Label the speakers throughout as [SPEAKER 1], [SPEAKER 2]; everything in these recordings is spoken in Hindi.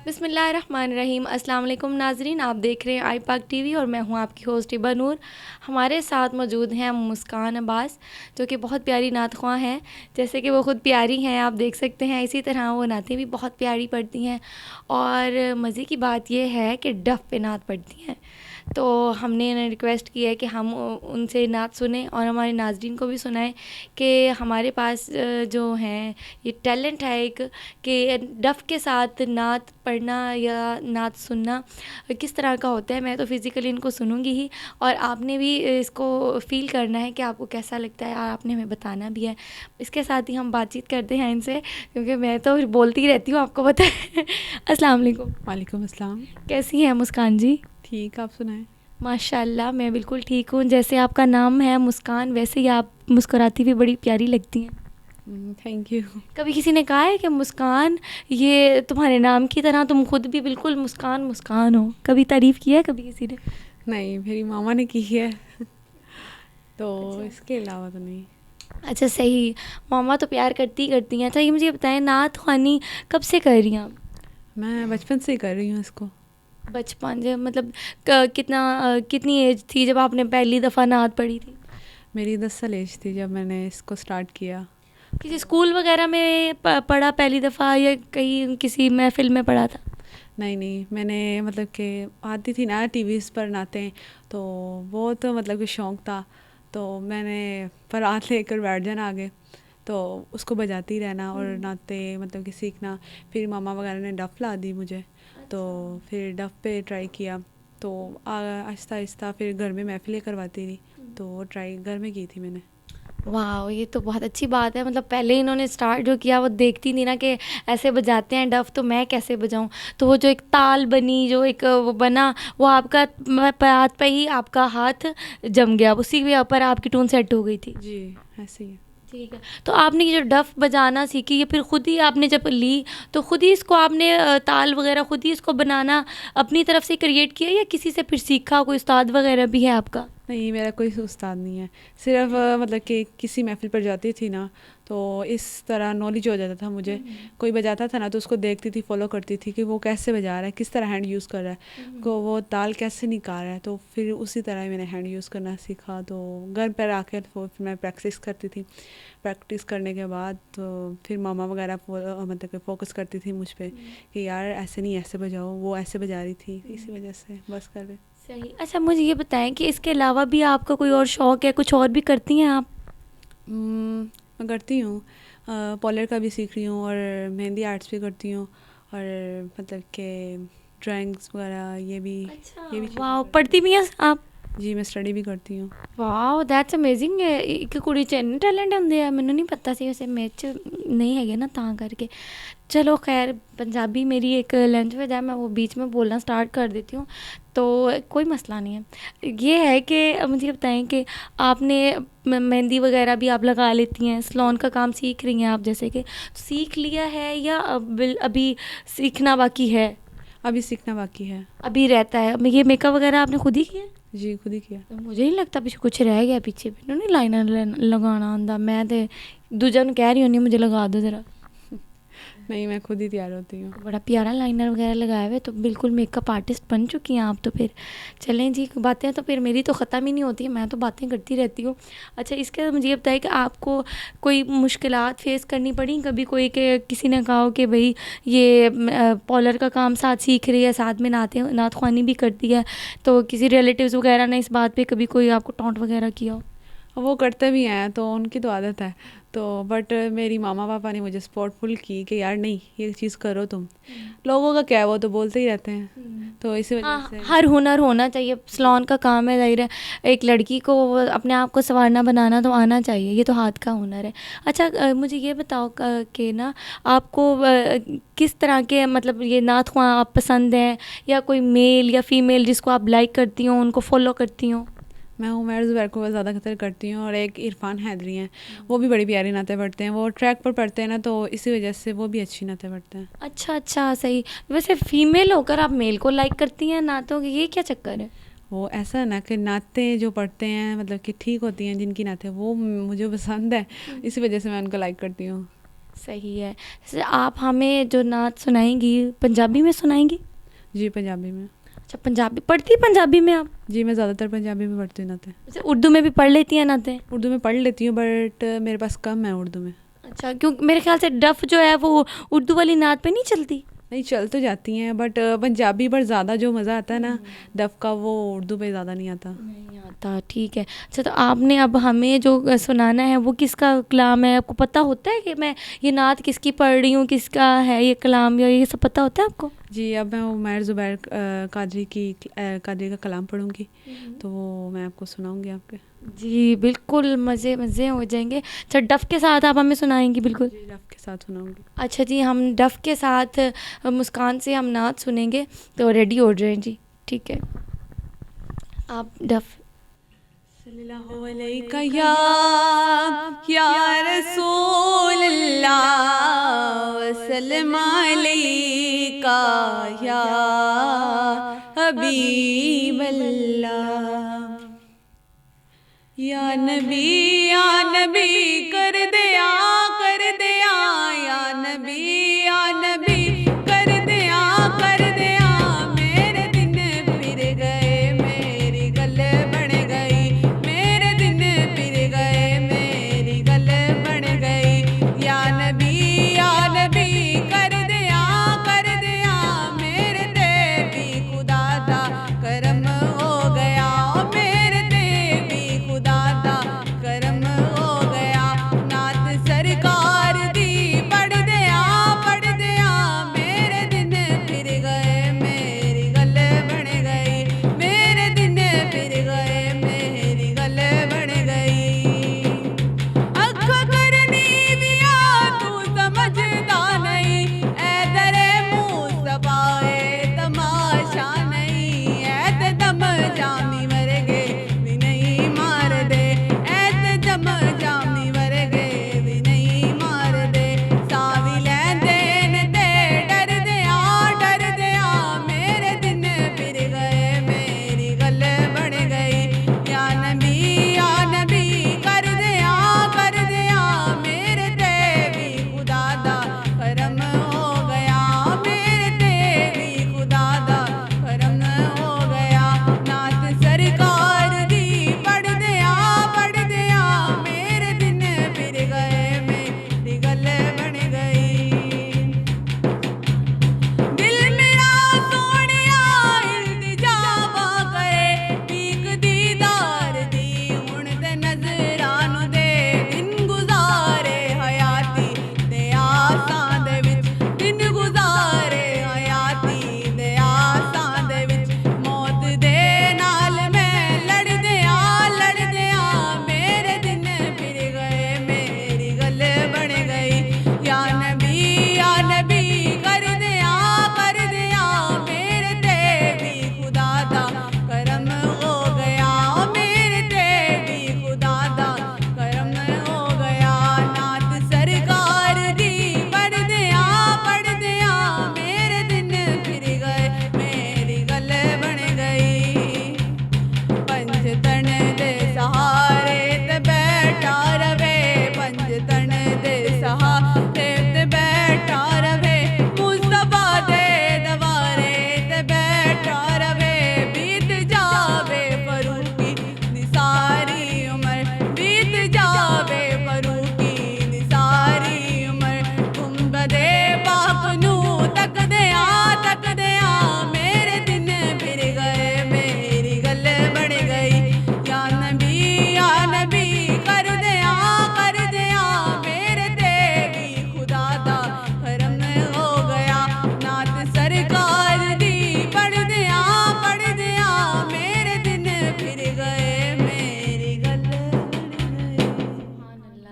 [SPEAKER 1] बिस्मिल्लाहिर्रहमानिर्रहीम। अस्सलाम वालेकुम नाज़रीन, आप देख रहे हैं आई पाक टीवी और मैं हूं आपकी होस्ट हिबा नूर। हमारे साथ मौजूद हैं मुस्कान अब्बास, जो कि बहुत प्यारी नात ख्वां हैं। जैसे कि वो ख़ुद प्यारी हैं, आप देख सकते हैं, इसी तरह वो नातें भी बहुत प्यारी पढ़ती हैं। और मज़े की बात यह है कि डफ़ पे नात पढ़ती हैं। तो हमने इन्हें रिक्वेस्ट की है कि हम उनसे नात सुने और हमारे नाज़रीन को भी सुनाएं कि हमारे पास जो हैं ये टैलेंट है एक, कि डफ़ के साथ नात पढ़ना या नात सुनना किस तरह का होता है। मैं तो फिज़िकली इनको सुनूंगी ही, और आपने भी इसको फ़ील करना है कि आपको कैसा लगता है, और आपने हमें बताना भी है। इसके साथ ही हम बातचीत करते हैं इनसे, क्योंकि मैं तो बोलती रहती हूँ, आपको पता है। अस्सलाम वालेकुम।
[SPEAKER 2] वालेकुम अस्सलाम।
[SPEAKER 1] कैसी हैं मुस्कान जी?
[SPEAKER 2] ठीक, आप सुनाएं।
[SPEAKER 1] माशाल्लाह, मैं बिल्कुल ठीक हूँ। जैसे आपका नाम है मुस्कान, वैसे ही आप मुस्कुराती हुई बड़ी प्यारी लगती हैं।
[SPEAKER 2] Thank you.
[SPEAKER 1] कभी किसी ने कहा है कि मुस्कान, ये तुम्हारे नाम की तरह तुम खुद भी बिल्कुल मुस्कान मुस्कान हो? कभी तारीफ़ किया है कभी किसी ने?
[SPEAKER 2] नहीं, मेरी मामा ने की है। तो
[SPEAKER 1] अच्छा।
[SPEAKER 2] इसके अलावा तो नहीं।
[SPEAKER 1] अच्छा, सही। मामा तो प्यार करती ही करती हैं। अच्छा, ये मुझे बताएं, नात ख़्वानी कब से कर रही हैं आप?
[SPEAKER 2] मैं बचपन से ही कर रही हूँ इसको।
[SPEAKER 1] बचपन से मतलब कितनी एज थी जब आपने पहली दफ़ा नात पढ़ी थी?
[SPEAKER 2] मेरी 10 साल एज थी जब मैंने इसको स्टार्ट किया।
[SPEAKER 1] किसी स्कूल वगैरह में पढ़ा पहली दफ़ा, या कहीं किसी महफ़िल में पढ़ा था?
[SPEAKER 2] नहीं नहीं, मैंने मतलब कि आती थी ना टीवीज़ पर नातें, तो बहुत मतलब कि शौक़ था। तो मैंने बारात लेकर बैठ जाना आगे, तो उसको बजाती रहना और नाते मतलब कि सीखना। फिर मामा वगैरह ने डफ़ ला दी मुझे, तो फिर डफ़ पे ट्राई किया। तो आहिस्ता आहिस्ता फिर घर में महफ़िलें करवाती थी, तो वो ट्राई घर में की थी मैंने।
[SPEAKER 1] वाह, ये तो बहुत अच्छी बात है। मतलब पहले इन्होंने स्टार्ट जो किया, वो देखती थी ना कि ऐसे बजाते हैं डफ़, तो मैं कैसे बजाऊं। तो वो जो एक ताल बनी, जो एक वो बना, वो आपका हाथ पे ही आपका हाथ जम गया, उसी के ऊपर आपकी टून सेट हो गई थी।
[SPEAKER 2] जी, ऐसे ही है।
[SPEAKER 1] ठीक है। तो आपने ये जो डफ़ बजाना सीखी, ये फिर खुद ही आपने जब ली, तो खुद ही इसको आपने ताल वगैरह खुद ही इसको बनाना अपनी तरफ से क्रिएट किया, या किसी से फिर सीखा? कोई उस्ताद वगैरह भी है आपका?
[SPEAKER 2] नहीं, मेरा कोई उस्ताद नहीं है। सिर्फ़ मतलब कि किसी महफ़िल पर जाती थी ना, तो इस तरह नॉलेज हो जाता था मुझे। कोई बजाता था ना, तो उसको देखती थी, फ़ॉलो करती थी कि वो कैसे बजा रहा है, किस तरह हैंड यूज़ कर रहा है, को वो ताल कैसे निकाल रहा है। तो फिर उसी तरह मैंने हैंड यूज़ करना सीखा। तो घर पर आकर फिर मैं प्रैक्टिस करती थी। प्रैक्टिस करने के बाद तो फिर मामा वगैरह मतलब कि फ़ोकस करती थी मुझ पे कि यार ऐसे नहीं, ऐसे बजाओ। वो ऐसे बजा रही थी, इसी वजह से बस कर रहे।
[SPEAKER 1] सही। अच्छा, मुझे ये बताएं कि इसके अलावा भी आपका कोई और शौक़ है, कुछ और भी करती हैं आप?
[SPEAKER 2] मैं करती हूँ, पॉलर का भी सीख रही हूँ और मेहंदी आर्ट्स भी करती हूँ, और मतलब कि ड्राइंग्स वगैरह ये भी।
[SPEAKER 1] अच्छा,
[SPEAKER 2] ये भी चीज़ें
[SPEAKER 1] वाह,
[SPEAKER 2] करती
[SPEAKER 1] पढ़ती भी हैं आप?
[SPEAKER 2] हूँ। जी, मैं स्टडी भी करती हूँ।
[SPEAKER 1] वाह, दैट्स अमेजिंग। एक कुड़ी च इन्ने टैलेंट होंदे आ, मैनूं नहीं पता सी। वैसे मेरे च नहीं हैगे ना, तां करके। चलो खैर, पंजाबी मेरी एक लैंग्वेज है, मैं वो बीच में बोलना स्टार्ट कर देती हूँ, तो कोई मसला नहीं है। ये है कि मुझे ये बताएं कि आपने मेहंदी वगैरह भी आप लगा लेती हैं, सलोन का काम सीख रही हैं आप, जैसे कि सीख लिया है या अभी सीखना बाकी है?
[SPEAKER 2] अभी सीखना बाकी है।
[SPEAKER 1] अभी रहता है। ये मेकअप वगैरह आपने खुद ही किया?
[SPEAKER 2] जी, खुद ही किया।
[SPEAKER 1] तो मुझे नहीं लगता पीछे कुछ रह गया, पीछे मैनूं नहीं लाइनर लगाना आंदा। मैं तो दूजा नूं कह रही होनी, मुझे लगा दो ज़रा।
[SPEAKER 2] नहीं, मैं खुद ही तैयार होती हूँ।
[SPEAKER 1] बड़ा प्यारा लाइनर वगैरह लगाया हुआ है, तो बिल्कुल मेकअप आर्टिस्ट बन चुकी हैं आप तो। फिर चलें जी, बातें तो फिर मेरी तो ख़त्म ही नहीं होती है, मैं तो बातें करती रहती हूँ। अच्छा, इसके बाद मुझे ये बताइए कि आपको कोई मुश्किलात फेस करनी पड़ी कभी? कोई के किसी ने कहा हो कि भाई ये पॉलर का काम साथ सीख रही है, साथ में नात ख़्वानी भी करती है, तो किसी रिलेटिव्स वगैरह ने इस बात पर कभी कोई आपको टॉन्ट वगैरह किया हो?
[SPEAKER 2] वो करते भी हैं, तो उनकी तो आदत है। तो बट मेरी मामा पापा ने मुझे सपोर्ट फुल की कि यार नहीं, ये चीज़ करो तुम। लोगों का क्या है, वो तो बोलते ही रहते हैं, तो इसी वजह
[SPEAKER 1] हाँ,
[SPEAKER 2] से।
[SPEAKER 1] हर हुनर होना चाहिए। सलोन का काम है, ज़ाहिर है एक लड़की को अपने आप को संवारना बनाना तो आना चाहिए, ये तो हाथ का हुनर है। अच्छा, मुझे ये बताओ कि ना आपको किस तरह के मतलब ये नात ख्वां आप पसंद हैं, या कोई मेल या फीमेल जिसको आप लाइक करती हो, उनको फॉलो करती हो?
[SPEAKER 2] मैं उमर ज़ुबैर को ज़्यादा खतर करती हूँ, और एक इरफान हैदरी हैं, वो भी बड़ी प्यारी नातें पढ़ते हैं। वो ट्रैक पर पढ़ते हैं ना, तो इसी वजह से वो भी अच्छी नातें पढ़ते हैं।
[SPEAKER 1] अच्छा अच्छा, सही। वैसे फीमेल होकर आप मेल को लाइक करती हैं नातों के, ये क्या चक्कर है?
[SPEAKER 2] वो ऐसा है ना कि नातें जो पढ़ते हैं मतलब कि ठीक होती हैं, जिनकी नातें वो मुझे पसंद है, इसी वजह से मैं उनको लाइक करती हूँ।
[SPEAKER 1] सही है। जैसे आप हमें जो नात सुनाएंगी पंजाबी में सुनाएंगी?
[SPEAKER 2] जी पंजाबी में।
[SPEAKER 1] अच्छा, पंजाबी पढ़ती पंजाबी में आप?
[SPEAKER 2] जी मैं ज़्यादातर पंजाबी में पढ़ती हूँ नाते।
[SPEAKER 1] अच्छा, उर्दू में भी पढ़ लेती हैं नाते?
[SPEAKER 2] उर्दू में पढ़ लेती हूँ बट मेरे पास कम है उर्दू में।
[SPEAKER 1] अच्छा, क्योंकि मेरे ख्याल से डफ जो है वो उर्दू वाली नात पे नहीं चलती।
[SPEAKER 2] नहीं चल तो जाती हैं बट पंजाबी पर ज़्यादा जो मज़ा आता है ना डफ का वो उर्दू पे ज़्यादा नहीं आता।
[SPEAKER 1] नहीं आता, ठीक है। अच्छा, तो आपने अब हमें जो सुनाना है वो किसका कलाम है? आपको पता होता है कि मैं ये नात किसकी पढ़ रही हूँ, किसका है ये कलाम, या ये सब पता होता है आपको?
[SPEAKER 2] जी अब मैं उमैर ज़ुबैर कादरी का कलाम पढ़ूँगी तो वो मैं आपको सुनाऊँगी आपके।
[SPEAKER 1] जी बिल्कुल, मज़े मज़े हो जाएंगे। अच्छा, डफ के साथ आप हमें सुनाएंगी? बिल्कुल।
[SPEAKER 2] जी डफ के साथ सुनाऊँगी।
[SPEAKER 1] अच्छा जी, हम डफ के साथ मुस्कान से हम नात सुनेंगे, तो रेडी हो जाएं जी। ठीक है, आप डफ।
[SPEAKER 2] सल्लल्लाहु अलैका या रसूल अल्लाह वसल्लम अलैका या हबीब अल्लाह। या नबी कर दिया या नबी कर दिया मेरे दिन फिर गए मेरी गल बन गई, मेरे दिन फिर गए मेरी गल बन गई। या नबी कर दिया मेरे ते भी खुदा दा करम हो गया, मेरे ते भी खुदा दा करम हो गया। नात सरकार दी पढ़ दिया मेरे दिन फिर गए मेरी गल बन गई, मेरे दिन फिर गए मेरी गल बन गई। अख करनी दिया तू समझदा नहीं, ऐ दरे मुस्तफा ए तमाशा नहीं, ऐ ते दम जामी वर्गे भी नहीं मार दे, ऐ ते दम जामी वर्गे भी नहीं मार दे। सावी लैंदे न ते डर दिया मेरे दिन फिर गए मेरी गल बन गई। या नबी कर दिया मेरे ते भी खुदा दा करम हो गया, मेरे ते भी खुदा दा करम हो गया। नात सरकार दी पढ़ दिया मेरे दिन फिर गए मेरी गल बन गई। दिल मेरा सोनिया इल्तिजावा करे पीक दीदार दी हुण ते नजरां दे, दिन गुजारे हयाती दे आसां दे विच, दिन गुजारे हयाती दे आसां दे विच। मौत दे नाल मैं लड़ दिया मेरे दिन फिर गए मेरी गल बन गई। या नबी कर दिया मेरे ते भी खुदा दा करम हो गया, मेरे ते भी खुदा दा करम हो गया। नात सरकार दी पढ़ दिया मेरे दिन फिर गए मेरी गल बन गई। पंज तन दे सहारे ते बैठा रवे, पंज तन दे सहारे ते बैठा रवे, मुस्तफा दे दवारे ते बैठा रवे। बीत जावे फरूकी निसारी उम्र, बीत जावे फरूकी निसारी उम्र। गुंबदे पाक नू तक दिया मेरे दिन फिर गए मेरी गल बन गई। या नबी कर दिया मेरे ते भी खुदा दा करम हो गया। नात सरकार दी पढ़ दिया मेरे दिन फिर गए मेरी गल बन गई।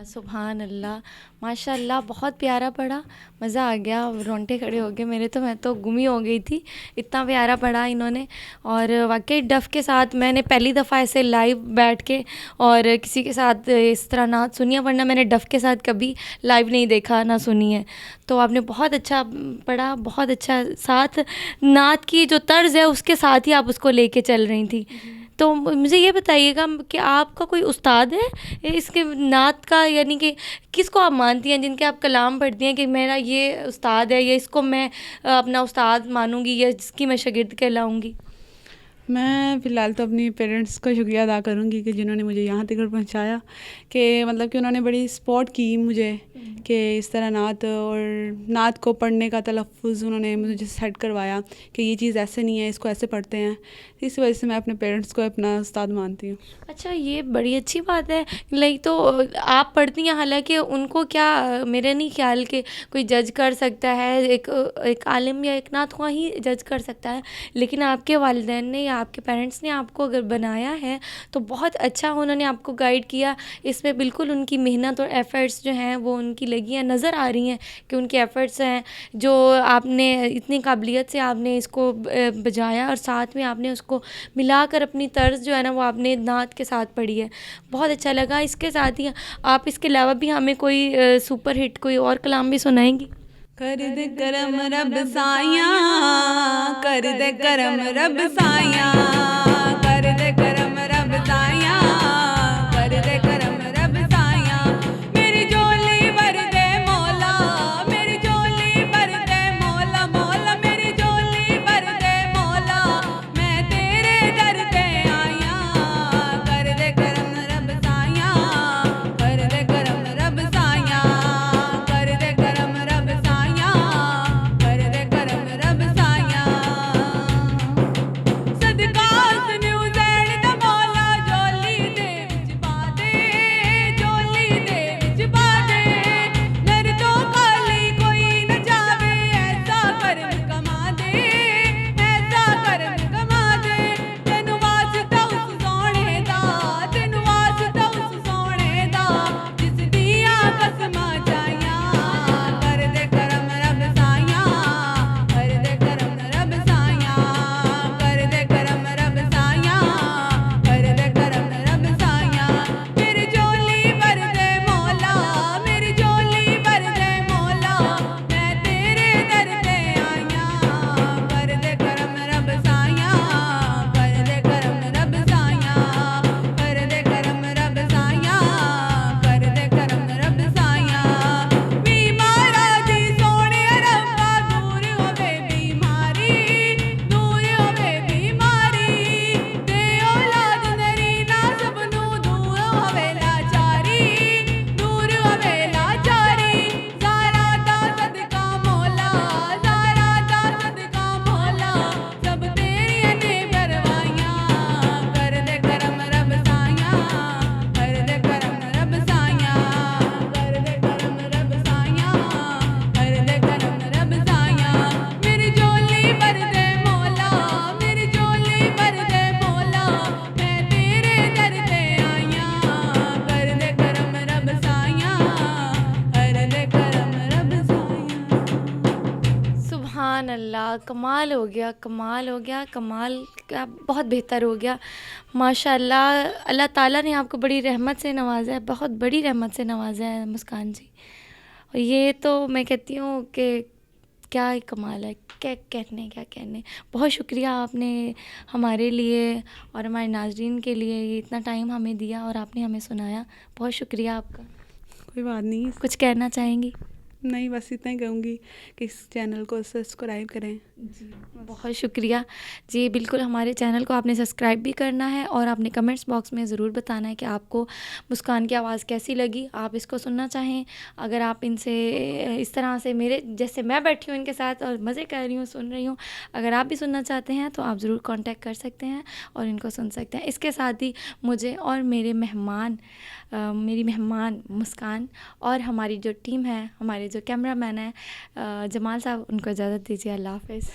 [SPEAKER 1] सुभान अल्लाह, माशाल्लाह, बहुत प्यारा पढ़ा, मज़ा आ गया, रोंगटे खड़े हो गए मेरे तो, मैं तो गुमी हो गई थी, इतना प्यारा पढ़ा इन्होंने। और वाकई डफ के साथ मैंने पहली दफ़ा ऐसे लाइव बैठ के और किसी के साथ इस तरह नात सुनी है, वरना मैंने डफ के साथ कभी लाइव नहीं देखा ना सुनी है। तो आपने बहुत अच्छा पढ़ा, बहुत अच्छा, साथ नात की जो तर्ज है उसके साथ ही आप उसको लेके चल रही थी, तो मुझे ये बताइएगा कि आपका कोई उस्ताद है इसके नात का, यानी कि किसको आप मानती हैं, जिनके आप कलाम पढ़ती हैं कि मेरा ये उस्ताद है, या इसको मैं अपना उस्ताद मानूंगी, या जिसकी मैं शागिर्द कहलाऊंगी?
[SPEAKER 2] मैं फ़िलहाल तो अपनी पेरेंट्स का शुक्रिया अदा करूँगी कि जिन्होंने मुझे यहाँ तक पहुँचाया, कि मतलब कि उन्होंने बड़ी सपोर्ट की मुझे कि इस तरह नात और नात को पढ़ने का तलफ़्फ़ुज़ उन्होंने मुझे सेट करवाया कि ये चीज़ ऐसे नहीं है, इसको ऐसे पढ़ते हैं। इस वजह से मैं अपने पेरेंट्स को अपना उस्ताद मानती हूँ।
[SPEAKER 1] अच्छा, ये बड़ी अच्छी बात है। लाइक तो आप पढ़ती हैं, हालांकि उनको क्या, मेरे नहीं ख्याल के कोई जज कर सकता है, एक आलिम या एक नात ख़्वाह ही जज कर सकता है, लेकिन आपके वालिदैन ने या आपके पेरेंट्स ने आपको अगर बनाया है तो बहुत अच्छा उन्होंने आपको गाइड किया। इसमें बिल्कुल उनकी मेहनत और एफ़र्ट्स जो हैं वो उनकी लगी हैं, नज़र आ रही हैं कि उनके एफ़र्ट्स हैं, जो आपने इतनी काबिलियत से आपने इसको बजाया और साथ में आपने उसको मिलाकर अपनी तर्ज जो है ना वो आपने नात के साथ पढ़ी है। बहुत अच्छा लगा। इसके साथ ही आप इसके अलावा भी हमें कोई सुपर हिट कोई और कलाम भी सुनाएंगी?
[SPEAKER 2] कर दे करम रब साया, कर दे करम रब साया, कर दे करम रब साया, कर दे करम रब साया, मेरी झोली भर दे मौला, मेरी झोली भर दे मौला, मौला मेरी झोली भर दे मौला, मैं तेरे दर पे आया, कर दे करम रब साया, कर दे करम रब साया, कर दे करम रब साया, कर दे करम रब साया, सदका सुनियो जैन दा मौला, झोली दे विच पा दे, झोली दे विच पा दे, मेरे तो खाली कोई न जावे, ऐसा करम कमा दे, ऐसा करम कमा दे, तेनू वास्ता उस सोने दा, तेनू वास्ता उस सोने दा, जिस दियां कसमां जाया, कर दे करम रब साया, कर दे करम रब साया, कर दे करम रब साया, कर दे करम रब साया, मेरी झोली भर दे मौला, मेरी झोली भर दे मौला, मैं तेरे दर पे आया, कर दे करम रब साया, कर दे करम रब साया, कर दे करम रब साया, कर दे करम रब साया, बीमारा दी सोने रब्बा, दूर होवे बीमारी, दूर होवे बीमारी, ते औलाद नरी ना सबनू, दूर होवे लाचारी, दूर होवे लाचारी, ज़ारा दा सदका मौला, ज़ारा दा सदका मौला, सब तेरियां ने परवाइयां, कर दे करम रब साया, कर दे करम रब साया, कर दे करम रब साया, कर दे करम रब साया, मेरी झोली भर दे मौला, मेरी झोली भर दे मौला, मैं तेरे दर पे आया, कर दे करम रब साया, कर दे करम रब साया।
[SPEAKER 1] सुभान अल्लाह, कमाल हो गया, कमाल हो गया, कमाल क्या, बहुत बेहतर हो गया माशाअल्लाह। अल्लाह ताला ने आपको बड़ी रहमत से नवाजा है, बहुत बड़ी रहमत से नवाजा है मुस्कान जी। और ये तो मैं कहती हूँ कि क्या ही कमाल है, क्या कहने क्या कहने। बहुत शुक्रिया आपने हमारे लिए और हमारे नाज़रीन के लिए ये इतना टाइम हमें दिया और आपने हमें सुनाया। बहुत शुक्रिया आपका।
[SPEAKER 2] कोई बात नहीं,
[SPEAKER 1] कुछ कहना चाहेंगी?
[SPEAKER 2] नहीं बस इतना ही कहूँगी कि इस चैनल को सब्सक्राइब करें।
[SPEAKER 1] बहुत शुक्रिया जी। बिल्कुल हमारे चैनल को आपने सब्सक्राइब भी करना है और आपने कमेंट्स बॉक्स में ज़रूर बताना है कि आपको मुस्कान की आवाज़ कैसी लगी, आप इसको सुनना चाहें। अगर आप इनसे इस तरह से मेरे जैसे मैं बैठी हूँ इनके साथ और मज़े कर रही हूँ, सुन रही हूँ, अगर आप भी सुनना चाहते हैं तो आप ज़रूर कांटेक्ट कर सकते हैं और इनको सुन सकते हैं। इसके साथ ही मुझे और मेरी मेहमान मुस्कान और हमारी जो टीम है, हमारे जो कैमरामैन है जमाल साहब, उनको इजाज़त दीजिए। अल्लाह हाफ़िज़।